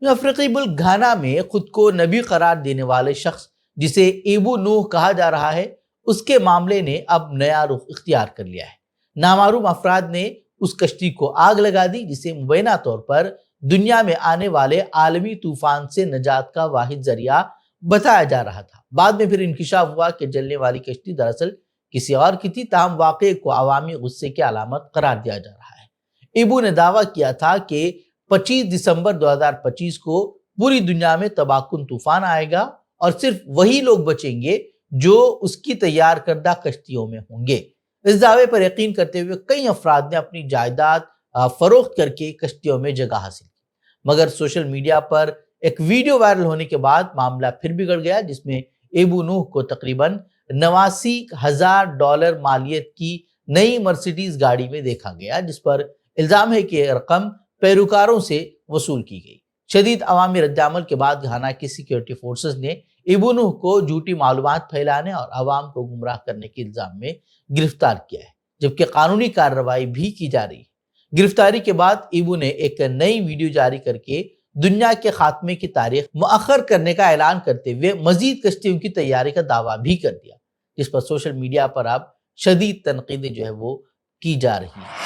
افریقی ملک گھانا میں خود کو نبی قرار دینے والے شخص جسے ایبو نوح کہا جا رہا ہے، اس کے معاملے نے اب نیا رخ اختیار کر لیا ہے۔ نامعلوم افراد نے اس کشتی کو آگ لگا دی جسے مبینہ طور پر دنیا میں آنے والے عالمی طوفان سے نجات کا واحد ذریعہ بتایا جا رہا تھا۔ بعد میں پھر انکشاف ہوا کہ جلنے والی کشتی دراصل کسی اور کی تھی، تاہم واقعے کو عوامی غصے کی علامت قرار دیا جا رہا ہے۔ ایبو نے دعویٰ کیا تھا کہ 25 دسمبر 2025 کو پوری دنیا میں تباہ کن طوفان آئے گا اور صرف وہی لوگ بچیں گے جو اس کی تیار کردہ کشتیوں میں ہوں گے۔ اس دعوے پر یقین کرتے ہوئے کئی افراد نے اپنی جائیداد فروخت کر کے کشتیوں میں جگہ حاصل کی، مگر سوشل میڈیا پر ایک ویڈیو وائرل ہونے کے بعد معاملہ پھر بگڑ گیا، جس میں ایبو نوح کو تقریباً $89,000 مالیت کی نئی مرسیڈیز گاڑی میں دیکھا گیا، جس پر الزام ہے کہ یہ رقم پیروکاروں سے وصول کی گئی۔ شدید عوامی رد عمل کے بعد گھانا کی سیکیورٹی فورسز نے ایبو نوح کو جھوٹی معلومات پھیلانے اور عوام کو گمراہ کرنے کے الزام میں گرفتار کیا ہے، جبکہ قانونی کارروائی بھی کی جا رہی ہے۔ گرفتاری کے بعد ایبو نے ایک نئی ویڈیو جاری کر کے دنیا کے خاتمے کی تاریخ مؤخر کرنے کا اعلان کرتے ہوئے مزید کشتیوں کی تیاری کا دعویٰ بھی کر دیا، جس پر سوشل میڈیا پر اب شدید تنقیدیں وہ کی جا رہی ہیں۔